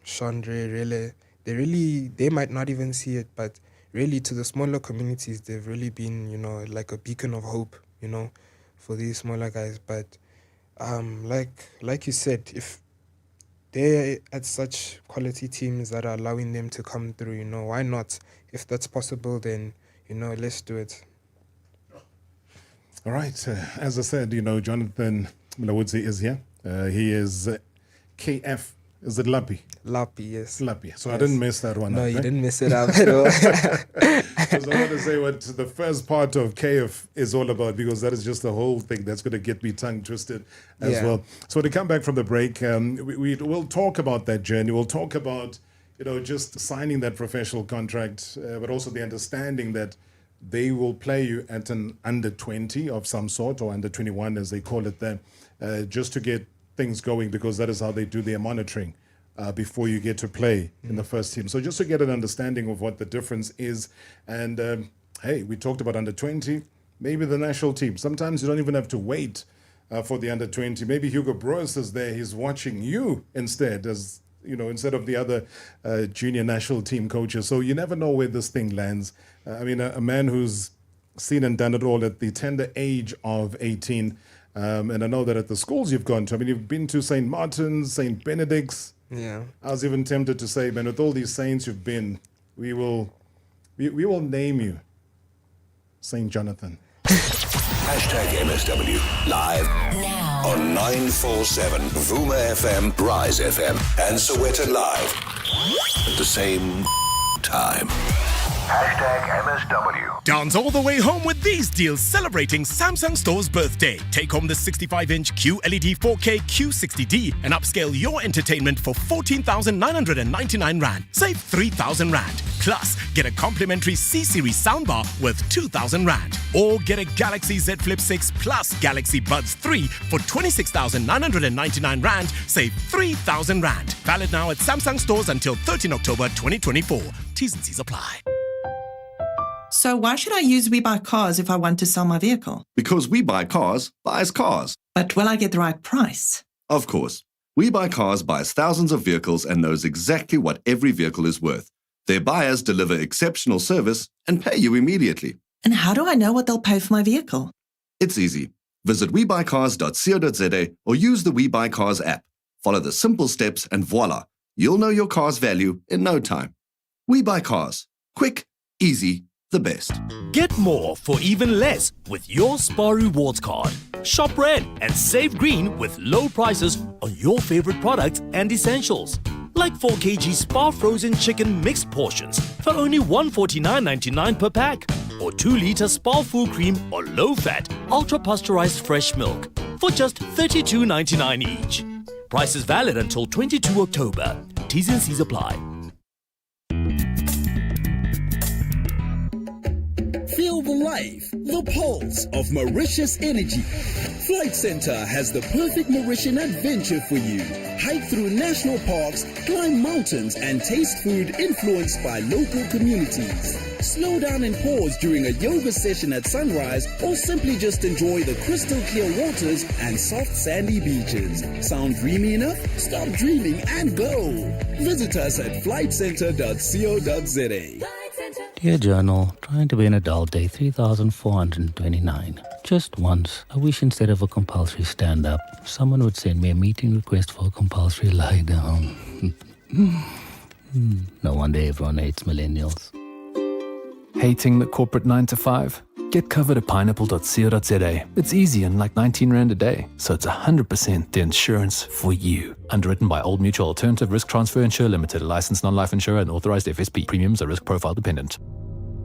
Chandra, they might not even see it, but really to the smaller communities, they've really been, like a beacon of hope, for these smaller guys. But like you said, if they're at such quality teams that are allowing them to come through, why not? If that's possible, then, let's do it. All right. As I said, Jonathan Mulaudzi is here. He is KF. Is it Llapi? Llapi, yes. Llapi. So yes. I didn't mess that one up. No, you didn't mess it up at all. Because I want to say what the first part of KF is all about, because that is just the whole thing that's going to get me tongue twisted as well. So to come back from the break, we'll talk about that journey. We'll talk about, just signing that professional contract, but also the understanding that they will play you at an under 20 of some sort, or under 21 as they call it there, just to get things going, because that is how they do their monitoring before you get to play in the first team. So just to get an understanding of what the difference is. And hey, we talked about under 20, maybe the national team. Sometimes you don't even have to wait for the under 20. Maybe Hugo Broos is there. He's watching you instead, as instead of the other junior national team coaches. So you never know where this thing lands. I mean, a man who's seen and done it all at the tender age of 18. And I know that at the schools you've gone to, I mean, you've been to St. Martin's, St. Benedict's. Yeah. I was even tempted to say, man, with all these saints you've been, we will name you St. Jonathan. #MSW live now on 947 Vuma FM, Rise FM, and Soweto Live at the same time. #MSW. Dance all the way home with these deals celebrating Samsung Store's birthday. Take home the 65-inch QLED 4K Q60D and upscale your entertainment for 14,999 Rand. Save 3,000 Rand. Plus, get a complimentary C-Series soundbar worth 2,000 Rand. Or get a Galaxy Z Flip 6 plus Galaxy Buds 3 for 26,999 Rand. Save 3,000 Rand. Valid now at Samsung Stores until 13 October 2024. T's and C's apply. So why should I use We Buy Cars if I want to sell my vehicle? Because We Buy Cars buys cars. But will I get the right price? Of course. We Buy Cars buys thousands of vehicles and knows exactly what every vehicle is worth. Their buyers deliver exceptional service and pay you immediately. And how do I know what they'll pay for my vehicle? It's easy. Visit webuycars.co.za or use the We Buy Cars app. Follow the simple steps and voila, you'll know your car's value in no time. We Buy Cars. Quick, easy, the best. Get more for even less with your Spar Rewards card. Shop red and save green with low prices on your favorite products and essentials. Like 4 kg Spar frozen chicken mixed portions for only $149.99 per pack. Or 2-liter Spar full cream or low-fat ultra-pasteurized fresh milk for just $32.99 each. Prices valid until 22 October. T's and C's apply. Feel the life, the pulse of Mauritius energy. Flight Center has the perfect Mauritian adventure for you. Hike through national parks, climb mountains, and taste food influenced by local communities. Slow down and pause during a yoga session at sunrise, or simply just enjoy the crystal clear waters and soft sandy beaches. Sound dreamy enough? Stop dreaming and go. Visit us at flightcenter.co.za. Dear Journal, trying to be an adult, day 3,429. Just once, I wish instead of a compulsory stand-up, someone would send me a meeting request for a compulsory lie-down. No wonder everyone hates millennials. Hating the corporate 9 to 5? Get covered at pineapple.co.za. It's easy and like 19 Rand a day, so it's 100% the insurance for you. Underwritten by Old Mutual Alternative Risk Transfer Insurer Limited, a licensed non-life insurer and authorized FSP. Premiums are risk profile dependent.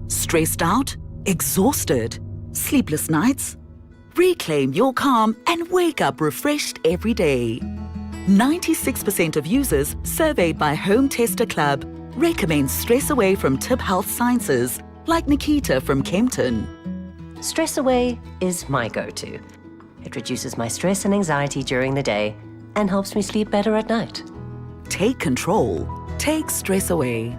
Stressed out? Exhausted? Sleepless nights? Reclaim your calm and wake up refreshed every day. 96% of users surveyed by Home Tester Club recommend Stress Away from Tip Health Sciences, like Nikita from Kempton. Stress Away is my go-to. It reduces my stress and anxiety during the day and helps me sleep better at night. Take control. Take stress away.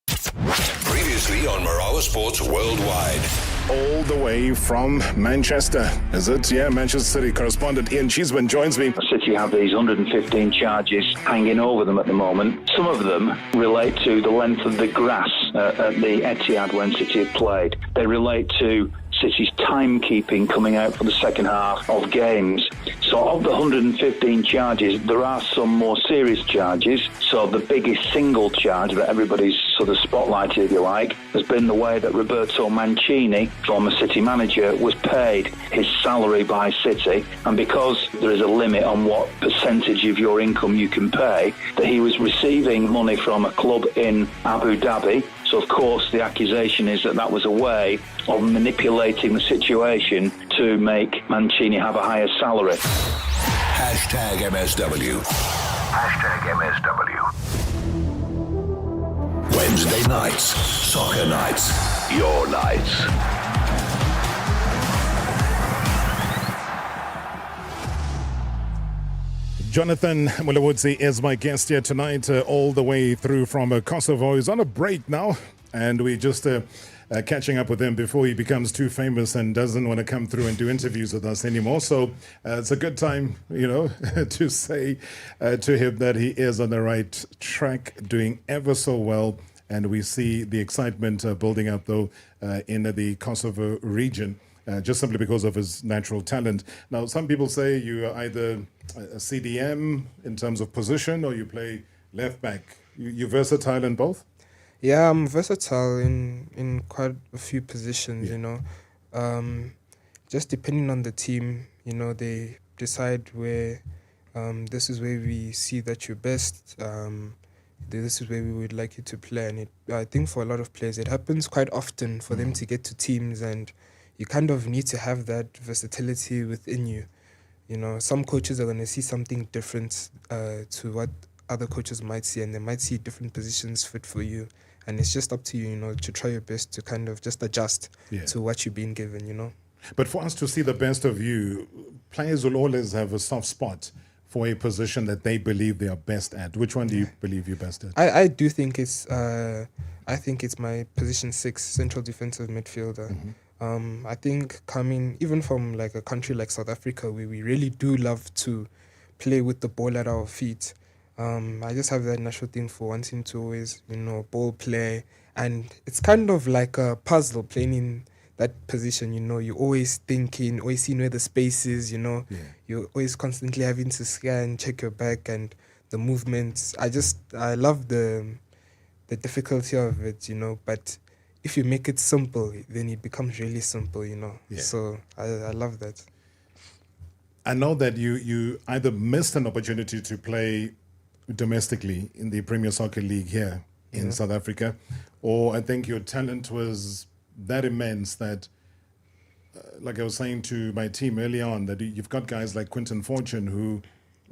Previously on Marawa Sports Worldwide. All the way from Manchester, is it? Yeah, Manchester City correspondent Ian Cheeseman joins me. City have these 115 charges hanging over them at the moment. Some of them relate to the length of the grass at the Etihad when City had played. They relate to City's timekeeping coming out for the second half of games. So of the 115 charges, there are some more serious charges. So the biggest single charge that everybody's sort of spotlighted, if you like, has been the way that Roberto Mancini, former City manager, was paid his salary by City. And because there is a limit on what percentage of your income you can pay, that he was receiving money from a club in Abu Dhabi. So, of course, the accusation is that that was a way of manipulating the situation to make Mancini have a higher salary. Hashtag MSW. Hashtag MSW. Wednesday nights, soccer nights, your nights. Jonathan Mulaudzi is my guest here tonight, all the way through from Kosovo. He's on a break now, and we just catching up with him before he becomes too famous and doesn't want to come through and do interviews with us anymore. So it's a good time, to say to him that he is on the right track, doing ever so well. And we see the excitement building up, though, in the Kosovo region. Just simply because of his natural talent. Now, some people say you are either a CDM in terms of position or you play left back. You're versatile in both? Yeah, I'm versatile in quite a few positions, just depending on the team, they decide where this is where we see that you're best, this is where we would like you to play. And I think for a lot of players, it happens quite often for them to get to teams, and you kind of need to have that versatility within you. Some coaches are going to see something different to what other coaches might see, and they might see different positions fit for you. And it's just up to you, to try your best to kind of just adjust to what you're being given, But for us to see the best of you, players will always have a soft spot for a position that they believe they are best at. Which one do you believe you're best at? I do think it's my position 6, central defensive midfielder. I think coming even from like a country like South Africa, where we really do love to play with the ball at our feet, I just have that natural thing for wanting to always, ball play. And it's kind of like a puzzle playing in that position, you're always thinking, always seeing where the space is, you're always constantly having to scan, check your back and the movements. I love the difficulty of it, but if you make it simple, then it becomes really simple, So I love that. I know that you either missed an opportunity to play domestically in the Premier Soccer League here in South Africa, or I think your talent was that immense that, like I was saying to my team early on, that you've got guys like Quinton Fortune who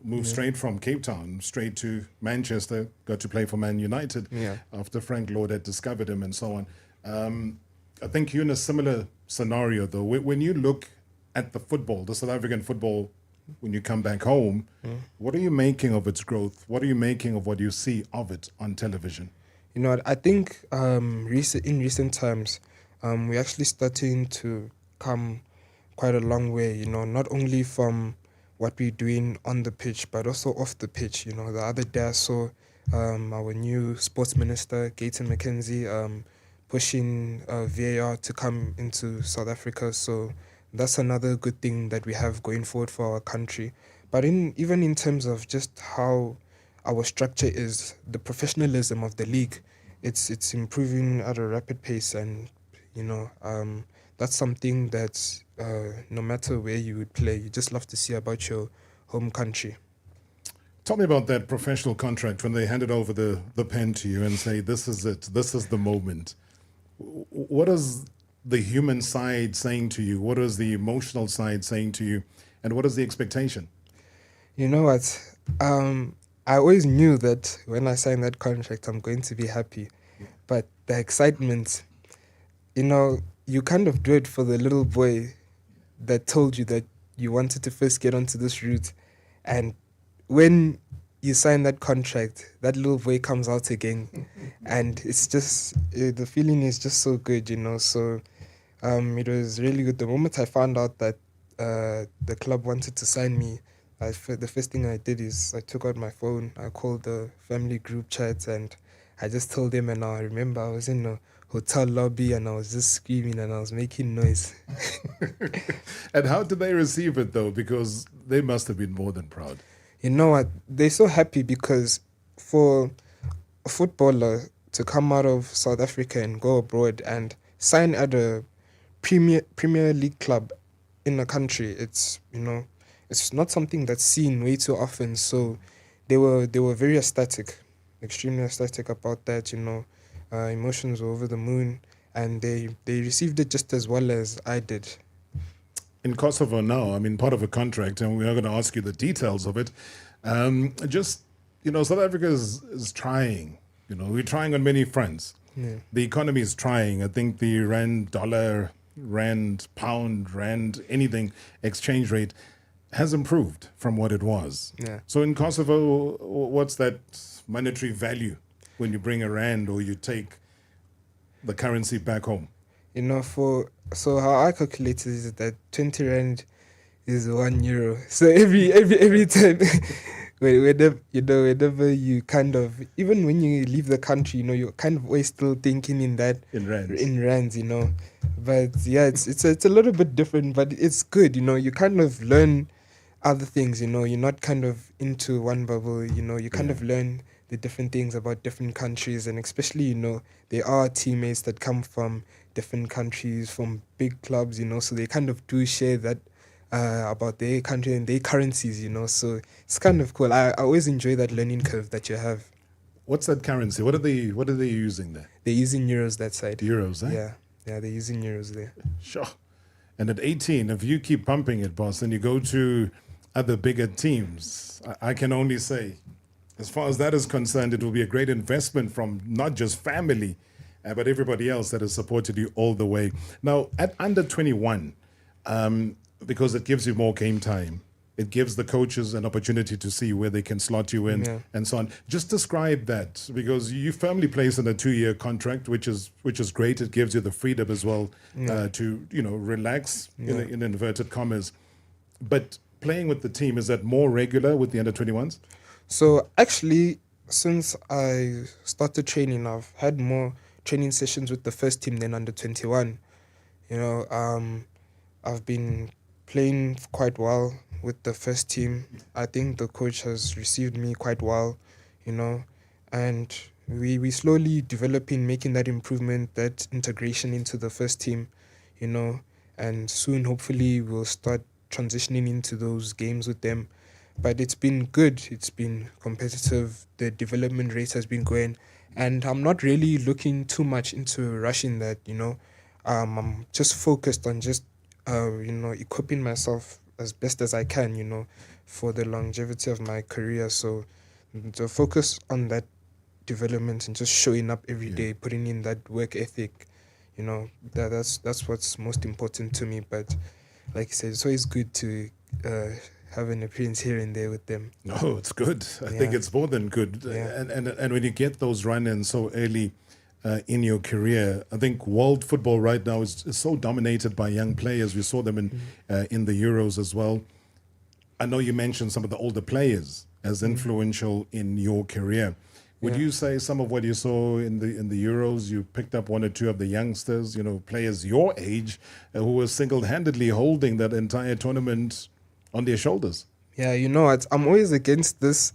moved straight from Cape Town, straight to Manchester, got to play for Man United after Frank Lord had discovered him and so on. I think you're in a similar scenario, though. When you look at the football, the South African football, when you come back home, what are you making of its growth? What are you making of what you see of it on television? I think in recent times, we're actually starting to come quite a long way, not only from what we're doing on the pitch, but also off the pitch. The other day I saw our new sports minister, Gayton McKenzie, pushing VAR to come into South Africa. So that's another good thing that we have going forward for our country. But even in terms of just how our structure is, the professionalism of the league, it's improving at a rapid pace. And That's something that no matter where you would play, you just love to see about your home country. Tell me about that professional contract when they handed over the pen to you and say, this is it, this is the moment. What is the human side saying to you? What is the emotional side saying to you? And what is the expectation? You know what? I always knew that when I signed that contract, I'm going to be happy. But the excitement, you kind of do it for the little boy that told you that you wanted to first get onto this route. And when you sign that contract, that little boy comes out again. And it's just, the feeling is just so good, So it was really good. The moment I found out that the club wanted to sign me, the first thing I did is I took out my phone, I called the family group chat, and I just told them, and I remember I was in a hotel lobby and I was just screaming and I was making noise. And how did they receive it though? Because they must have been more than proud. You know what? They're so happy because for a footballer to come out of South Africa and go abroad and sign at a Premier League club in a country, it's not something that's seen way too often. So they were very ecstatic, extremely ecstatic about that. Emotions were over the moon, and they received it just as well as I did. In Kosovo now, part of a contract, and we are going to ask you the details of it. South Africa is trying. We're trying on many fronts. Yeah. The economy is trying. I think the rand, dollar, rand, pound, rand, anything exchange rate has improved from what it was. Yeah. So in Kosovo, what's that monetary value when you bring a rand or you take the currency back home? So how I calculate it is that 20 rand is €1. So every time, whenever you kind of, even when you leave the country, you're kind of always still thinking in rands, But yeah, it's a little bit different, but it's good, You kind of learn other things, You're not kind of into one bubble, You kind of learn the different things about different countries, and especially, there are teammates that come from different countries, from big clubs, so they kind of do share that about their country and their currencies, so it's kind of cool. I always enjoy that learning curve that you have. What's that currency? What are they using there? They're using euros that side. Euros, eh? Yeah, they're using euros there. Sure. And at 18, if you keep pumping it, boss, and you go to other bigger teams, I can only say, as far as that is concerned, it will be a great investment from not just family, but everybody else that has supported you all the way. Now, at under 21, because it gives you more game time, it gives the coaches an opportunity to see where they can slot you in and so on. Just describe that, because you firmly placed in a 2-year contract, which is great. It gives you the freedom as well to relax in inverted commas. But playing with the team, is that more regular with the under 21s? So actually, since I started training, I've had more training sessions with the first team than under 21. I've been playing quite well with the first team. I think the coach has received me quite well, and we slowly developing, making that improvement, that integration into the first team, and soon hopefully we'll start transitioning into those games with them. But it's been good. It's been competitive. The development rate has been going, and I'm not really looking too much into rushing that. I'm just focused on just equipping myself as best as I can. For the longevity of my career. So the focus on that development and just showing up every day, putting in that work ethic. That's what's most important to me. But like I said, it's always good to have an appearance here and there with them. No, it's good. I think it's more than good. Yeah. And when you get those run-ins so early in your career, I think world football right now is so dominated by young players. We saw them in the Euros as well. I know you mentioned some of the older players as influential in your career. Would you say some of what you saw in the Euros, you picked up one or two of the youngsters, players your age, who were single-handedly holding that entire tournament on their shoulders? Yeah, I'm always against this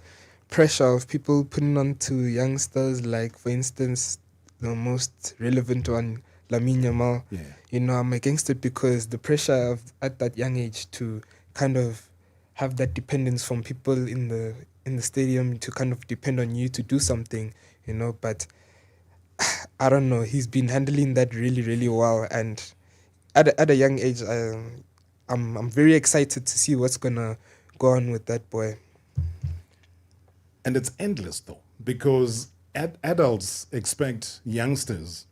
pressure of people putting on to youngsters, like, for instance, the most relevant one, Lamine Yamal. Yeah. You know, I'm against it because the pressure of at that young age to kind of have that dependence from people in the stadium to kind of depend on you to do something, you know. But I don't know. He's been handling that really, really well, and at a young age, I'm very excited to see what's gonna go on with that boy. And it's endless though, because adults expect youngsters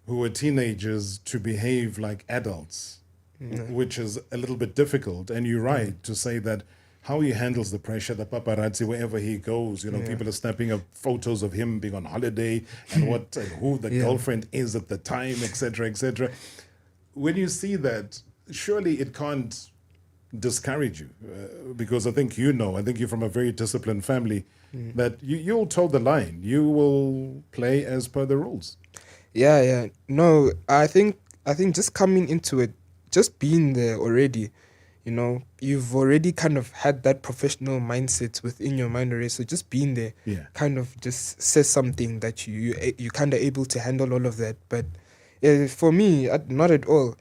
who are teenagers to behave like adults, which is a little bit difficult. And you're right to say that how he handles the pressure, the paparazzi, wherever he goes, you know, people are snapping up photos of him being on holiday and what and who the girlfriend is at the time, etc., etc. When you see that, surely it can't discourage you, because I think you're from a very disciplined family, that you'll toe the line. You will play as per the rules. Yeah. No, I think just coming into it, just being there already, you know, you've already kind of had that professional mindset within your mind already. So just being there kind of just says something that you kind of able to handle all of that. But for me, not at all.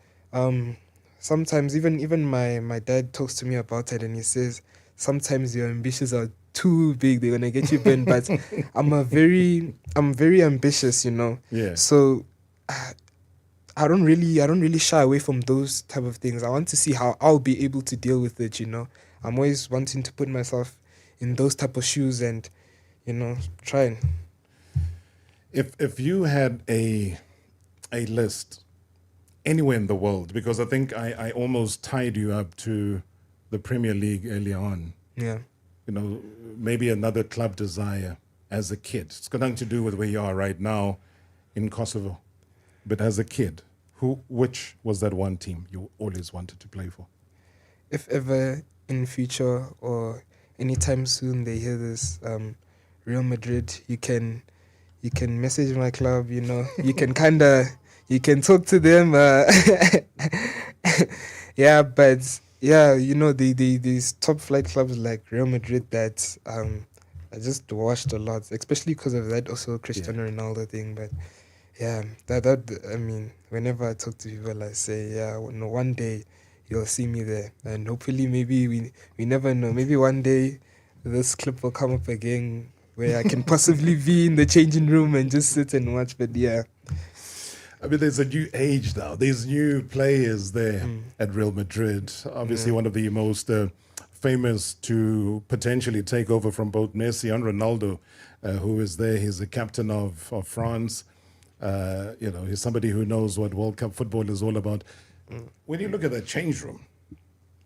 Sometimes even my dad talks to me about it, and he says sometimes your ambitions are too big, they're gonna get you bent. But I'm very ambitious, you know. Yeah. So I don't really shy away from those type of things. I want to see how I'll be able to deal with it, you know. I'm always wanting to put myself in those type of shoes and, you know, try. If you had a list anywhere in the world, because I think I almost tied you up to the Premier League earlier on. Yeah. You know, maybe another club desire as a kid. It's got nothing to do with where you are right now in Kosovo. But as a kid, which was that one team you always wanted to play for? If ever in future or anytime soon they hear this, Real Madrid, you can message my club, you know. You can you can talk to them. You know, these top flight clubs like Real Madrid that I just watched a lot, especially because of that also Cristiano Ronaldo thing. But yeah, that I mean, whenever I talk to people, I say, one day you'll see me there, and hopefully, maybe we never know. Maybe one day this clip will come up again where I can possibly be in the changing room and just sit and watch. But yeah. I mean, there's a new age now. There's new players there at Real Madrid. Obviously, one of the most famous to potentially take over from both Messi and Ronaldo, who is there. He's the captain of France. You know, he's somebody who knows what World Cup football is all about. When you look at that change room,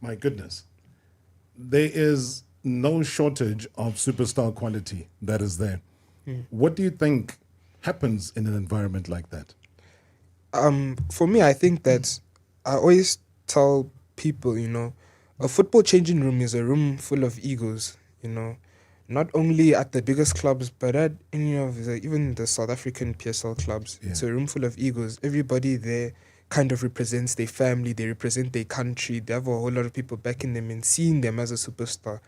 my goodness, there is no shortage of superstar quality that is there. What do you think happens in an environment like that? For me, I think that I always tell people, you know, a football changing room is a room full of egos, you know, not only at the biggest clubs, but at any of even the South African PSL clubs. It's a room full of egos. Everybody there kind of represents their family, they represent their country, they have a whole lot of people backing them and seeing them as a superstar.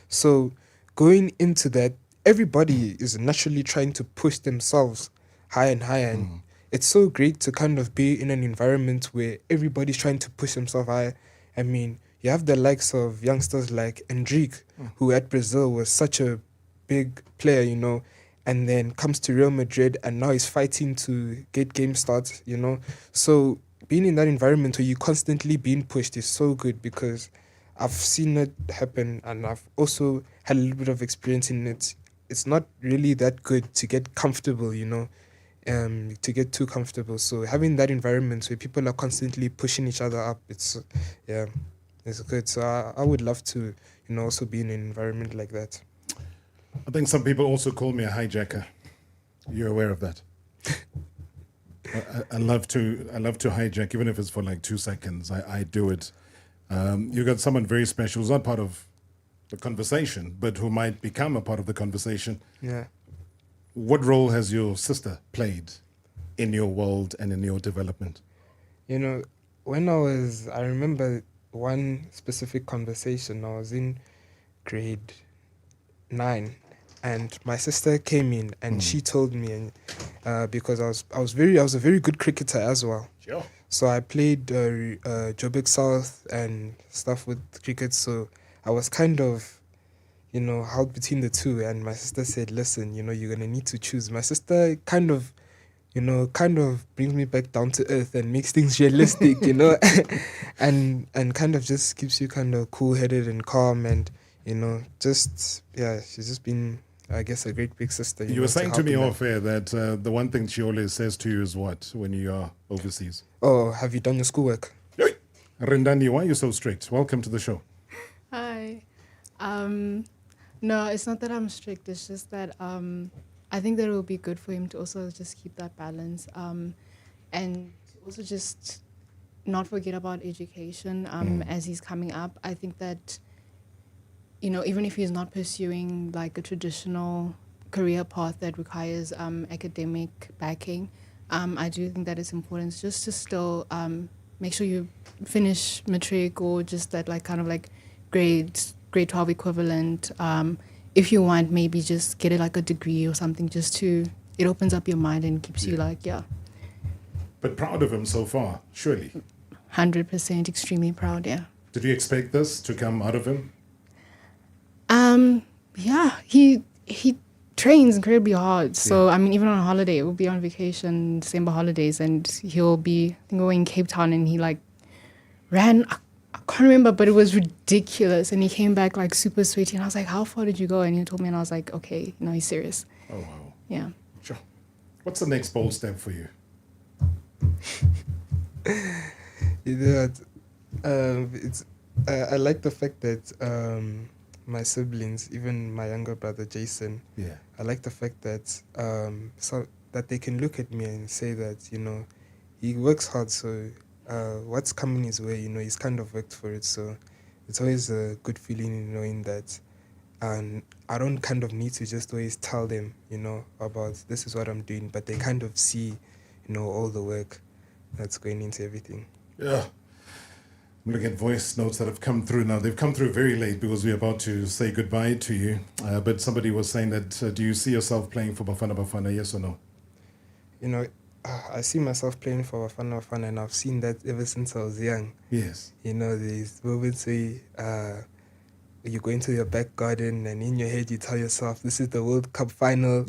So going into that, everybody is naturally trying to push themselves higher and higher. And it's so great to kind of be in an environment where everybody's trying to push themselves higher. I mean, you have the likes of youngsters like Enrique, who at Brazil was such a big player, you know, and then comes to Real Madrid and now he's fighting to get game starts, you know. So being in that environment where you're constantly being pushed is so good, because I've seen it happen and I've also had a little bit of experience in it. It's not really that good to get comfortable, you know. To get too comfortable. So having that environment where people are constantly pushing each other up, it's good. So I would love to, you know, also be in an environment like that. I think some people also call me a hijacker. You're aware of that? I love to hijack, even if it's for like 2 seconds. I do it. You got someone very special who's not part of the conversation, but who might become a part of the conversation. Yeah. What role has your sister played in your world and in your development? You know, I remember one specific conversation. I was in grade 9, and my sister came in and she told me, and because I was a very good cricketer as well. Sure. So I played Joburg South and stuff with cricket. So I was kind of, held between the two. And my sister said, "Listen, you're gonna need to choose." My sister kind of brings me back down to earth and makes things realistic, and kind of just keeps you kind of cool-headed and calm, and she's just been, I guess, a great big sister. You were saying to me off air that the one thing she always says to you is what when you are overseas? Oh, have you done your schoolwork? Rendani, why are you so strict? Welcome to the show. Hi. No, it's not that I'm strict. It's just that I think that it will be good for him to also just keep that balance, and also just not forget about education as he's coming up. I think that, even if he's not pursuing like a traditional career path that requires academic backing, I do think that it's important just to still make sure you finish matric or just that like kind of like grade 12 equivalent. If you want, maybe just get it like a degree or something, it opens up your mind and keeps you like, But proud of him so far, surely. 100%, extremely proud, yeah. Did you expect this to come out of him? Yeah, he trains incredibly hard. So, I mean, even on a holiday, we'll be on vacation, December holidays, and he'll be, I think, going in Cape Town, and he like ran, I can't remember, but it was ridiculous. And he came back like super sweaty, and I was like, "How far did you go?" And he told me, and I was like, "Okay, he's serious." Oh wow. Yeah. Sure. What's the next bold step for you? I like the fact that my siblings, even my younger brother Jason, I like the fact that so that they can look at me and say that he works hard, so what's coming his way, he's kind of worked for it. So it's always a good feeling in knowing that, and I don't kind of need to just always tell them, about this is what I'm doing, but they kind of see, all the work that's going into everything. Yeah. I'm looking at voice notes that have come through now. They've come through very late because we're about to say goodbye to you. But somebody was saying that, do you see yourself playing for Bafana Bafana, yes or no? I see myself playing for Bafana Bafana, and I've seen that ever since I was young. Yes. These moments where you go into your back garden and in your head you tell yourself, this is the World Cup final.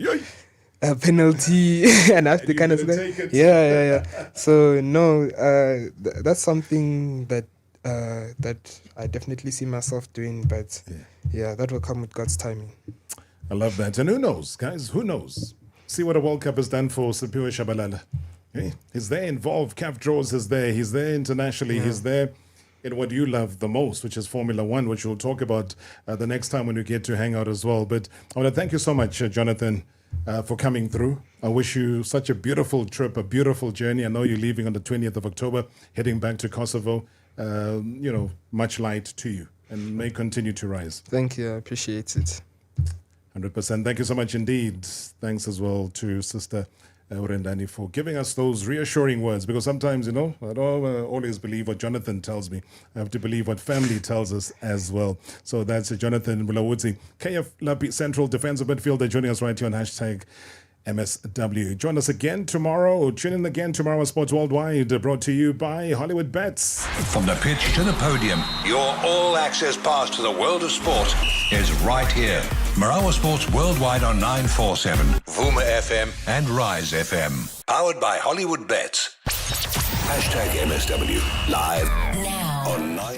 A penalty, and I have to kind of say, yeah. So no, that's something that I definitely see myself doing, but that will come with God's timing. I love that. And who knows, guys? Who knows? See what a World Cup has done for Siphiwe Shabalala. Okay? He's there involved. CAF Draws is there. He's there internationally. He's there in what you love the most, which is Formula One, which we'll talk about the next time when we get to hang out as well. But I want to thank you so much, Jonathan, for coming through. I wish you such a beautiful trip, a beautiful journey. I know you're leaving on the 20th of October, heading back to Kosovo. Much light to you, and may continue to rise. Thank you. I appreciate it. 100%. Thank you so much indeed. Thanks as well to Sister Rendani for giving us those reassuring words, because sometimes, I don't always believe what Jonathan tells me. I have to believe what family tells us as well. So that's Jonathan Mulaudzi, KF Llapi Central Defensive Midfielder, joining us right here on #MSW. Join us again tomorrow. Tune in again to Marawa Sports Worldwide, brought to you by Hollywood Bets. From the pitch to the podium, your all-access pass to the world of sport is right here. Marawa Sports Worldwide on 947, Vuma FM and Rise FM. Powered by Hollywood Bets. #MSW. Live now on 9.